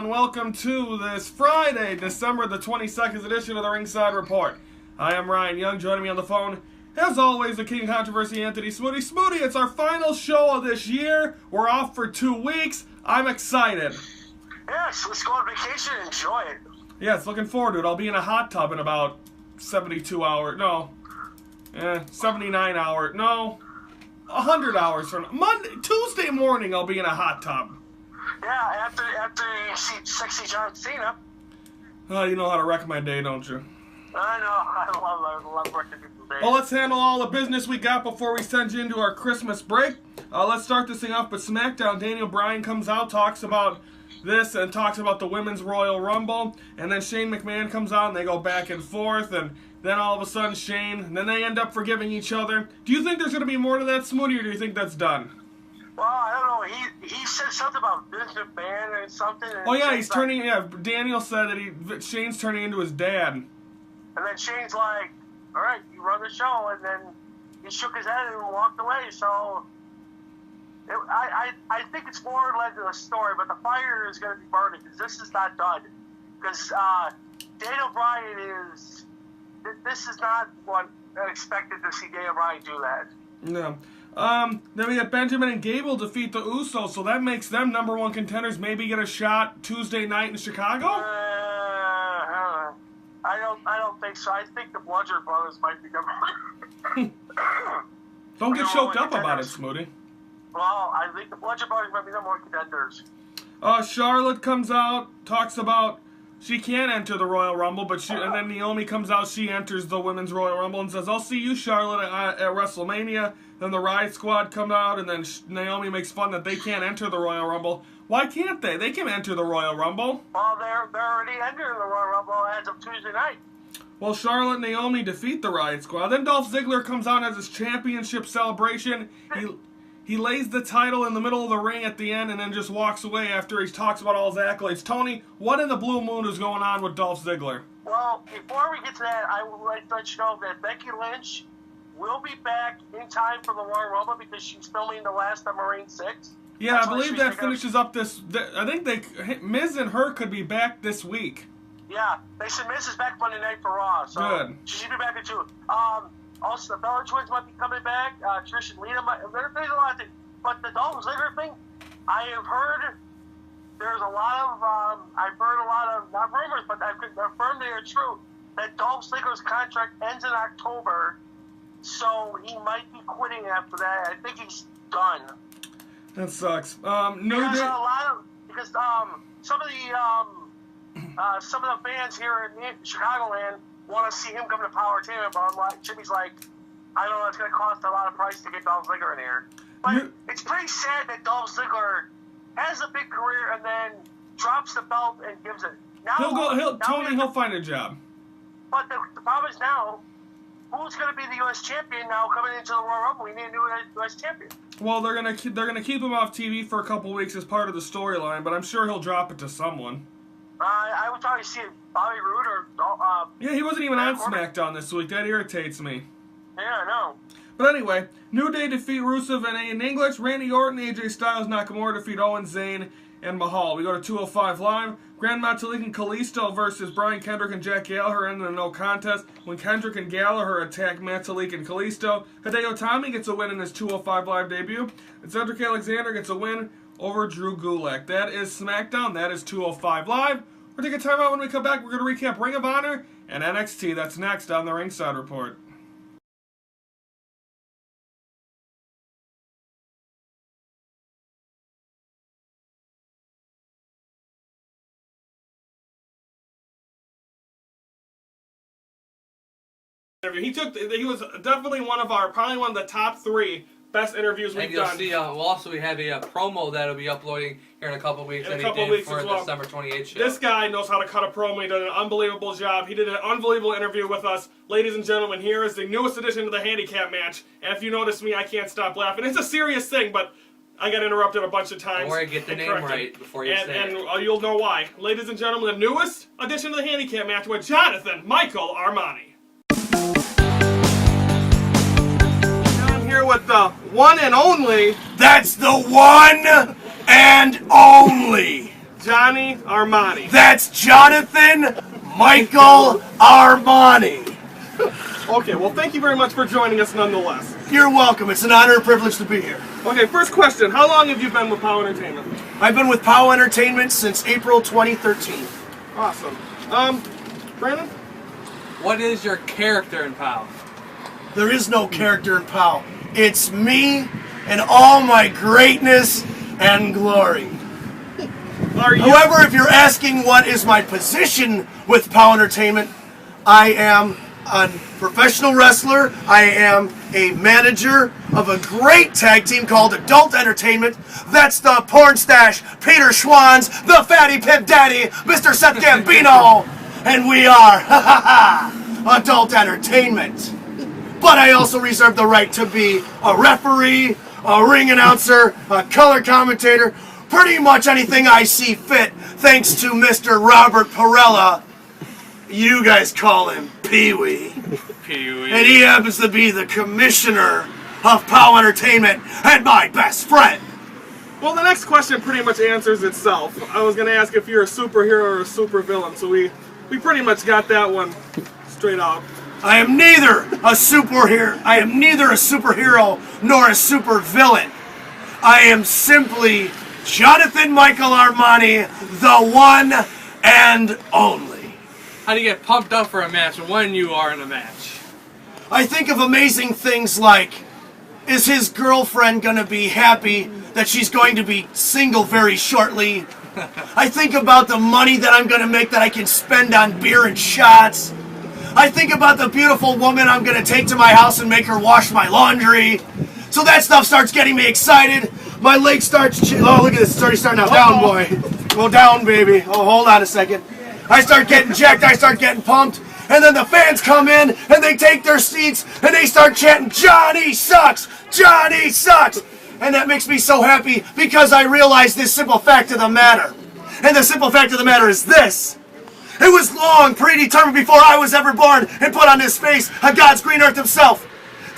and welcome to this Friday, December the 22nd edition of the Ringside Report. I am Ryan Young, joining me on the phone, as always, the King of Controversy, Anthony Smoody. Smoody, it's our final show of this year. We're off for 2 weeks. I'm excited. Yes, let's go on vacation and enjoy it. Yes, looking forward to it. I'll be in a hot tub in about 72 hours. 79 hours. No, 100 hours from Tuesday morning, I'll be in a hot tub. Yeah, after you see sexy John Cena. You know how to wreck my day, don't you? I know. I love working people's days. Well, let's handle all the business we got before we send you into our Christmas break. Let's start this thing off with Smackdown. Daniel Bryan comes out, talks about this, and talks about the Women's Royal Rumble. And then Shane McMahon comes out, and they go back and forth. And then all of a sudden, and then they end up forgiving each other. Do you think there's going to be more to that, Smoody, or do you think that's done? Well, I don't know. He said something about Vince McMahon and something. And oh, yeah, he's turning... Yeah, Daniel said that Shane's turning into his dad. And then Shane's like, all right, you run the show. And then he shook his head and walked away. So I think it's more led to a story, but the fire is going to be burning because this is not done. Because Daniel Bryan is... This is not what I expected to see Daniel Bryan do that. No. Then we got Benjamin and Gable defeat the Usos, so that makes them number one contenders. Maybe get a shot Tuesday night in Chicago? I don't think so. I think the Bludgeon Brothers might be number one. Don't get choked up about it, Smoody. Well, I think the Bludgeon Brothers might be number one contenders. Charlotte comes out, talks about she can't enter the Royal Rumble, and then Naomi comes out, she enters the Women's Royal Rumble and says, I'll see you, Charlotte, at WrestleMania. Then the Riot Squad come out, and then Naomi makes fun that they can't enter the Royal Rumble. Why can't they? They can enter the Royal Rumble. Well, they're already entering the Royal Rumble as of Tuesday night. Well, Charlotte and Naomi defeat the Riot Squad. Then Dolph Ziggler comes out as his championship celebration. He lays the title in the middle of the ring at the end and then just walks away after he talks about all his accolades. Tony, what in the blue moon is going on with Dolph Ziggler? Well, before we get to that, I would like to let you know that Becky Lynch will be back in time for the Royal Rumble because she's filming the last of Marine 6. Yeah, I believe that finishes up this... I think Miz and her could be back this week. Yeah, they said Miz is back Monday night for Raw, so good. She should be back in 2. Also, the Bella Twins might be coming back. Trish and Lita might... There's a lot of things. But the Dolph Ziggler thing, I have heard... There's a lot of... I've heard a lot of... Not rumors, but I've confirmed they are true. That Dolph Ziggler's contract ends in October, so he might be quitting after that. I think he's done. That sucks. Because some of the fans here in Chicagoland want to see him come to Power Team, but Jimmy's like, I don't know, it's going to cost a lot of price to get Dolph Ziggler in here. But it's pretty sad that Dolph Ziggler has a big career and then drops the belt and gives it. Now, he'll find a job. But the problem is now, who's going to be the U.S. champion now coming into the Royal Rumble? We need a new U.S. champion. Well, they're gonna keep him off TV for a couple weeks as part of the storyline, but I'm sure he'll drop it to someone. I would probably see Bobby Roode or... yeah, he wasn't even on SmackDown this week. That irritates me. Yeah, I know. But anyway, New Day defeat Rusev and English. Randy Orton, AJ Styles, Nakamura defeat Owen, Zayn, and Mahal. We go to 205 Live. Grand Metalik and Kalisto versus Brian Kendrick and Jack Gallagher ended in a no contest when Kendrick and Gallagher attack Metalik and Kalisto. Hideo Itami gets a win in his 205 Live debut. And Cedric Alexander gets a win over Drew Gulak. That is SmackDown. That is 205 Live. We're taking a time out. When we come back, we're going to recap Ring of Honor and NXT. That's next on the Ringside Report. He was definitely probably one of the top 3 best interviews we've done. And you'll see, we have a promo that'll be uploading here in a couple weeks. For the December 28th show. This guy knows how to cut a promo. He did an unbelievable job. He did an unbelievable interview with us. Ladies and gentlemen, here is the newest addition to the handicap match. And if you notice me, I can't stop laughing. It's a serious thing, but I got interrupted a bunch of times. Don't worry, get the name right before you say it. And you'll know why. Ladies and gentlemen, the newest addition to the handicap match with Jonathan Michael Armani. Here with the one and only. That's the one and only Johnny Armani. That's Jonathan Michael Armani. Okay, well, thank you very much for joining us nonetheless. You're welcome. It's an honor and privilege to be here. Okay, first question. How long have you been with POW Entertainment? I've been with POW Entertainment since April 2013. Awesome. Brandon? What is your character in POW? There is no character in POW. It's me and all my greatness and glory. However, if you're asking what is my position with POW Entertainment, I am a professional wrestler. I am a manager of a great tag team called Adult Entertainment. That's the Porn Stash, Peter Schwanz, the Fatty Pimp Daddy, Mr. Seth Gambino, and we are, Adult Entertainment. But I also reserve the right to be a referee, a ring announcer, a color commentator, pretty much anything I see fit, thanks to Mr. Robert Perella. You guys call him Pee-wee. Pee-wee. And he happens to be the commissioner of POW Entertainment and my best friend. Well, the next question pretty much answers itself. I was going to ask if you're a superhero or a supervillain, so we pretty much got that one straight out. I am neither a superhero. I am neither a superhero nor a supervillain. I am simply Jonathan Michael Armani, the one and only. How do you get pumped up for a match when you are in a match? I think of amazing things like, is his girlfriend going to be happy that she's going to be single very shortly? I think about the money that I'm going to make that I can spend on beer and shots. I think about the beautiful woman I'm going to take to my house and make her wash my laundry. So that stuff starts getting me excited. My leg starts... Oh, look at this. It's already starting out. Down, boy. Go down, baby. Oh, hold on a second. I start getting jacked. I start getting pumped. And then the fans come in, and they take their seats, and they start chanting, Johnny sucks! Johnny sucks! And that makes me so happy because I realize this simple fact of the matter. And the simple fact of the matter is this. It was long predetermined before I was ever born and put on this face of God's green earth himself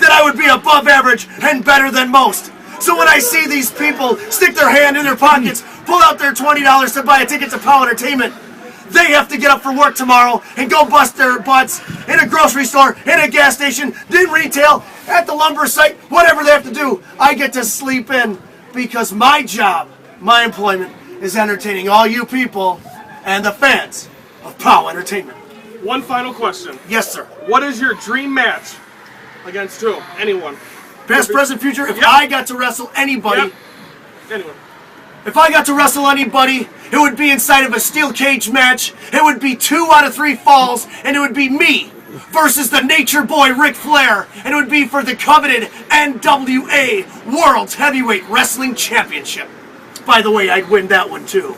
that I would be above average and better than most. So when I see these people stick their hand in their pockets, pull out their $20 to buy a ticket to POW Entertainment, they have to get up for work tomorrow and go bust their butts in a grocery store, in a gas station, in retail, at the lumber site, whatever they have to do. I get to sleep in because my job, my employment, is entertaining all you people and the fans of POW Entertainment. One final question. Yes, sir. What is your dream match? Against who? Anyone. Past, present, future, if I got to wrestle anybody... Anyone. If I got to wrestle anybody, it would be inside of a steel cage match. It would be 2 out of 3 falls, and it would be me versus the Nature Boy Ric Flair, and it would be for the coveted NWA World Heavyweight Wrestling Championship. By the way, I'd win that one too.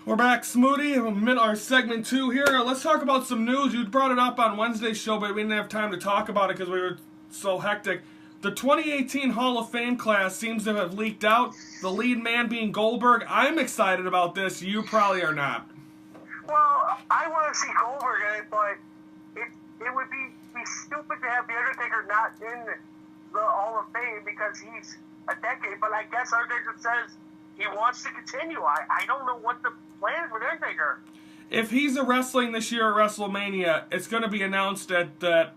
We're back, Smoothie. Our segment 2 here. Let's talk about some news. You brought it up on Wednesday's show, but we didn't have time to talk about it because we were so hectic. The 2018 Hall of Fame class seems to have leaked out. The lead man being Goldberg. I'm excited about this. You probably are not. Well, I want to see Goldberg in it, but it would be stupid to have The Undertaker not in the Hall of Fame because he's a decade. But I guess Undertaker says he wants to continue. I don't know what the plan is for The Undertaker. If he's wrestling this year at WrestleMania, it's going to be announced at that,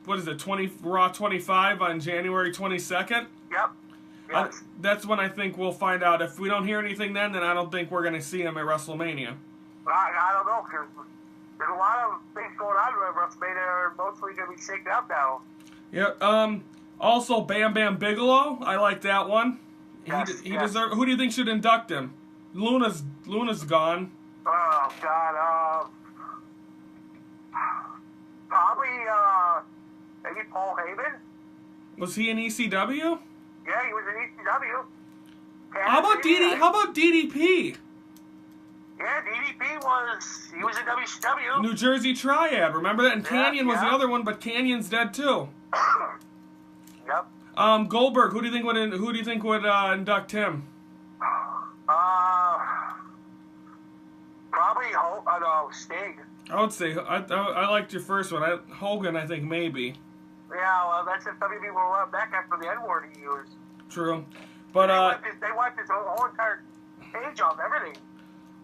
what is it, Raw 25 on January 22nd? Yep. Yes. That's when I think we'll find out. If we don't hear anything then I don't think we're going to see him at WrestleMania. I don't know, because there's a lot of things going on at WrestleMania are mostly going to be shaken up now. Yeah. Also, Bam Bam Bigelow. I like that one. Yes, He deserves. Who do you think should induct him? Luna's gone. Oh God. Probably maybe Paul Heyman. Was he in ECW? Yeah, he was in ECW. How about DDP? Yeah, DDP was in WCW. New Jersey Triad. Remember that? And Canyon was the other one, but Canyon's dead too. Yep. Goldberg. Who do you think would induct him? Probably Sting. I would say I liked your first one. Hogan, I think maybe. Yeah, well, that's if WWE will run back after the N-word he used. True. But, they wiped his whole entire page off, everything.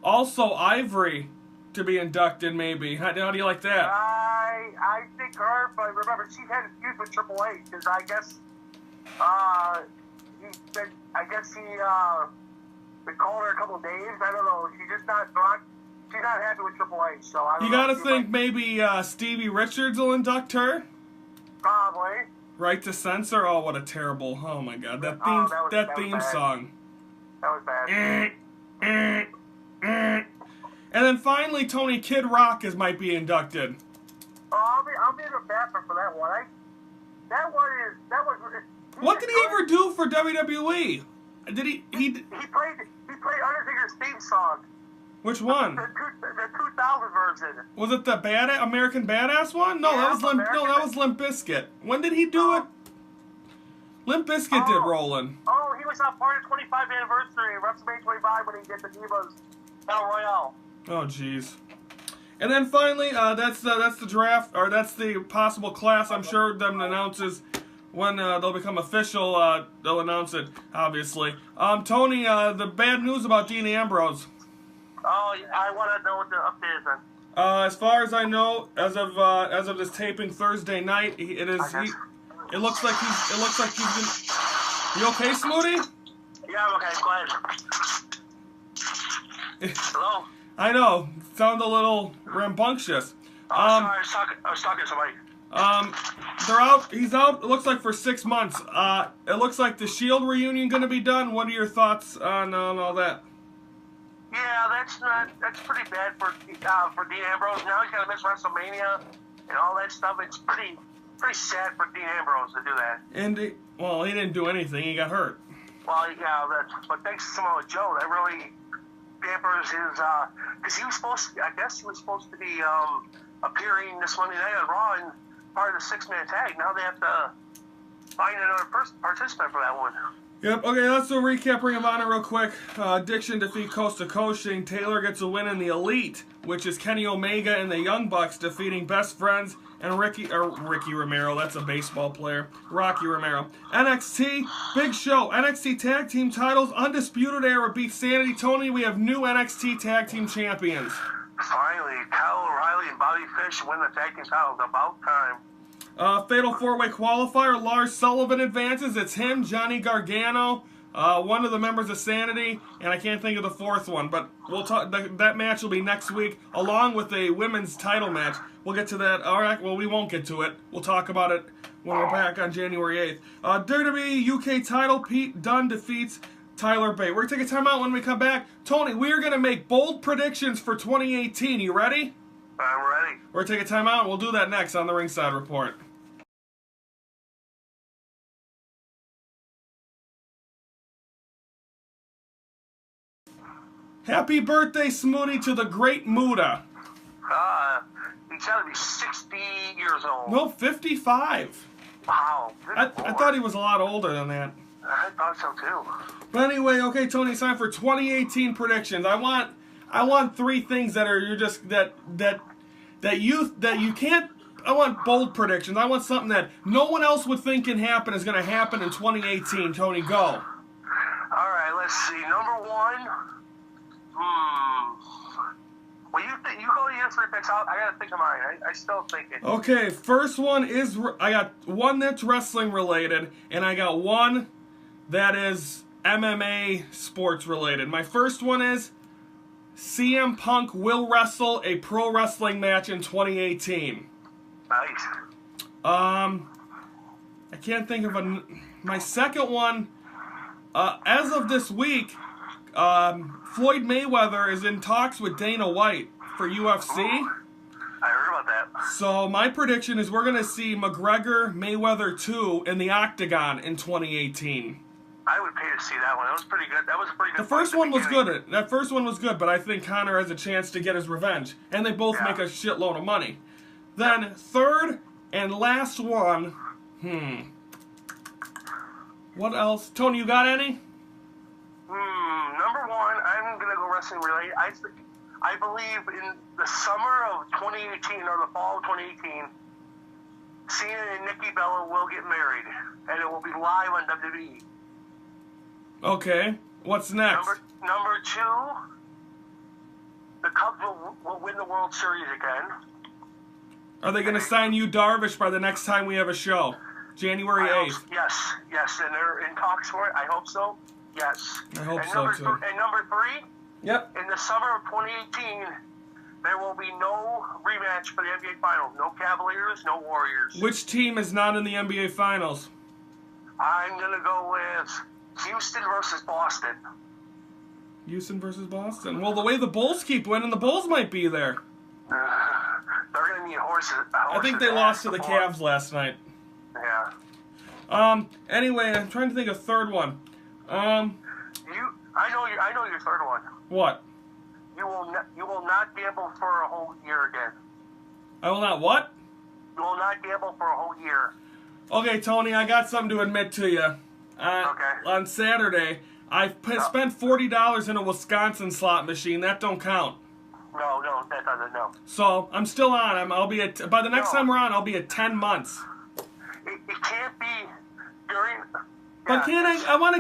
also Ivory to be inducted, maybe. How do you like that? I think her, but remember, she had a feud with Triple H, because I guess, he been calling her a couple of names. I don't know. She's just not happy with Triple H, so I don't You know. gotta think maybe Stevie Richards will induct her? Probably. Right to Censor? Oh, what a terrible... Oh, my God. That theme song. That was bad. And then finally, Tony Kid Rock might be inducted. Oh, I'll be the bapper for that one. That was. What did he ever do for WWE? Did he played Undertaker's theme song. Which one? The 2000 version. Was it the American Badass one? No, Yeah, that was Limp Bizkit. When did he do it? Limp Bizkit did Rollin'. Oh, he was on part of 25th anniversary of WrestleMania 25 when he did the Divas Battle Royale. Oh, jeez. And then finally, that's the draft, or that's the possible class. I'm sure them announces when they'll become official. They'll announce it, obviously. Tony, the bad news about Dean Ambrose. Oh, I want to know what the update is then. As far as I know, as of this taping Thursday night, it looks like he's been. You okay, Smoothie? Yeah, I'm okay. Go ahead. Hello. I know. Sound a little rambunctious. Sorry, I was talking to somebody. They're out. He's out. It looks like for 6 months. It looks like the Shield reunion going to be done. What are your thoughts on all that? Yeah, that's pretty bad for Dean Ambrose. Now he's got to miss WrestleMania and all that stuff. It's pretty sad for Dean Ambrose to do that. And he didn't do anything. He got hurt. Well, yeah, but thanks to Samoa Joe, that really dampers his. Because he was supposed to be appearing this Monday night on Raw and part of the 6-man tag. Now they have to find another participant for that one. Yep, okay, let's do a recap Ring of Honor real quick. Addiction defeat Coast to Coast. Shane Taylor gets a win in the Elite, which is Kenny Omega and the Young Bucks defeating Best Friends and Ricky Romero, that's a baseball player, Rocky Romero. NXT, big show. NXT Tag Team titles, Undisputed Era beats Sanity. Tony, we have new NXT Tag Team champions. Finally, Kyle O'Reilly and Bobby Fish win the tag team titles. About time. Fatal 4-way qualifier, Lars Sullivan advances. It's him, Johnny Gargano, one of the members of Sanity, and I can't think of the fourth one, but we'll talk. That match will be next week, along with a women's title match. We'll get to that. All right, well, we won't get to it. We'll talk about it when we're back on January 8th. WWE UK title, Pete Dunne defeats Tyler Bate. We're going to take a timeout. When we come back, Tony, we are going to make bold predictions for 2018. You ready? I'm ready. We're going to take a timeout. We'll do that next on the Ringside Report. Happy birthday, Smoothie, to the great Muda. He's got to be 60 years old. No, 55. Wow. I thought he was a lot older than that. I thought so too. But anyway, okay, Tony, it's time for 2018 predictions. I want 3 things that are you can't. I want bold predictions. I want something that no one else would think can happen is going to happen in 2018. Tony, go. All right, let's see. Number 1. Well, you go to your 3 picks. I got to think of mine. I still think it. Okay, first one is I got one that's wrestling related, and I got one that is MMA sports related. My first one is CM Punk will wrestle a pro wrestling match in 2018. Nice. I can't think of my second one. As of this week, Floyd Mayweather is in talks with Dana White for UFC. Ooh, I heard about that. So my prediction is we're going to see McGregor Mayweather 2 in the Octagon in 2018. I would pay to see that one. That was pretty good. That was a pretty good. The first one was good. That first one was good, but I think Conor has a chance to get his revenge, and they both make a shitload of money. Then third and last one. What else? Tony, you got any? Number 1, I'm gonna go wrestling related. I believe in the summer of 2018 or the fall of 2018, Cena and Nikki Bella will get married, and it will be live on WWE. Okay. What's next? Number 2, the Cubs will win the World Series again. Are they going to sign you Darvish by the next time we have a show? January 8th. Yes, and they're in talks for it. I hope so. Yes. I hope and so, too. And number 3, Yep. in the summer of 2018, there will be no rematch for the NBA Finals. No Cavaliers, no Warriors. Which team is not in the NBA Finals? I'm going to go with Houston versus Boston. Houston versus Boston. Well, the way the Bulls keep winning, the Bulls might be there. They're going to need horses. I think they lost to the Cavs last night. Yeah. Anyway, I'm trying to think of a third one. I know your third one. What? You will not gamble for a whole year again. I will not what? You will not gamble for a whole year. Okay, Tony, I got something to admit to you. Okay. On Saturday, I spent $40 in a Wisconsin slot machine. That don't count. No, that doesn't. No. So I'm still on. I'll be at by the next time we're on. I'll be at 10 months. It can't be during. But can't I? I want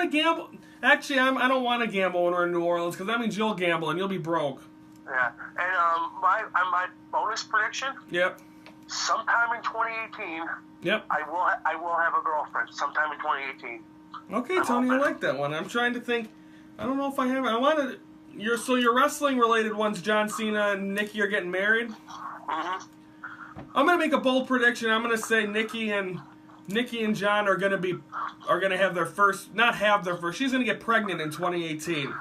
to gamble. Actually, I don't want to gamble when we're in New Orleans because that means you'll gamble and you'll be broke. Yeah, and my bonus prediction. Yep. Sometime in 2018. Yep. I will have a girlfriend sometime in 2018. Okay, Tony, I like that one. I'm trying to think. I don't know if I have it. I wanted your wrestling related ones. John Cena and Nikki are getting married. Mm-hmm. I'm gonna make a bold prediction. I'm gonna say Nikki and John are gonna have their first. Not have their first. She's gonna get pregnant in 2018.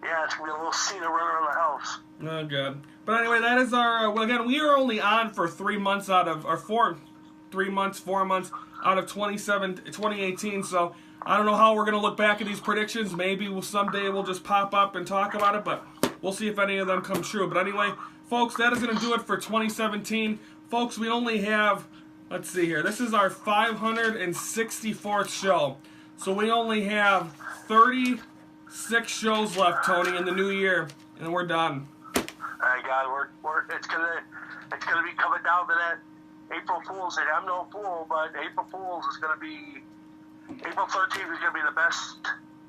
Yeah, it's gonna be a little Cena running around the house. Oh god. But anyway, that is our. Well, again, we are only on for 3 months out of 4 months out of 2018. So I don't know how we're gonna look back at these predictions. Maybe someday we'll just pop up and talk about it, but we'll see if any of them come true. But anyway, folks, that is gonna do it for 2017. Folks, we only have. Let's see here. This is our 564th show. So we only have 36 shows left, Tony, in the new year, and we're done. My God, it's gonna be coming down to that April Fool's Day. I'm no fool, but April 13th is gonna be the best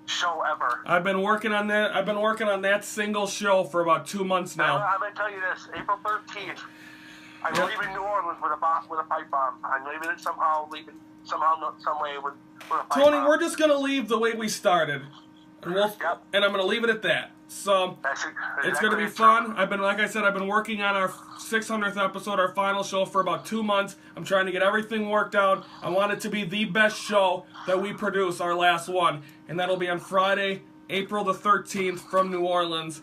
show ever. I've been working on that single show for about 2 months now. I'm gonna tell you this: April 13th. I'm leaving New Orleans with a pipe bomb. I'm leaving it some way with a pipe bomb. Tony, we're just gonna leave the way we started, and and I'm gonna leave it at that. So it's gonna be fun. Like I said, I've been working on our 600th episode, our final show, for about 2 months. I'm trying to get everything worked out. I want it to be the best show that we produce, our last one, and that'll be on Friday, April the 13th, from New Orleans.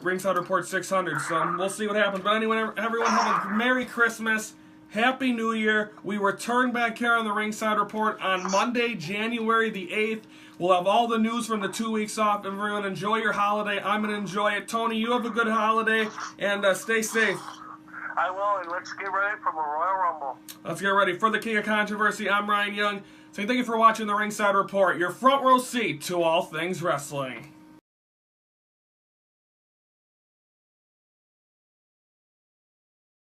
Ringside Report 600. So we'll see what happens. But anyway, everyone have a Merry Christmas. Happy New Year. We return back here on the Ringside Report on Monday, January the 8th. We'll have all the news from the 2 weeks off. Everyone enjoy your holiday. I'm going to enjoy it. Tony, you have a good holiday, and stay safe. I will, and let's get ready for the Royal Rumble. Let's get ready. For the King of Controversy, I'm Ryan Young. So thank you for watching the Ringside Report, your front row seat to all things wrestling.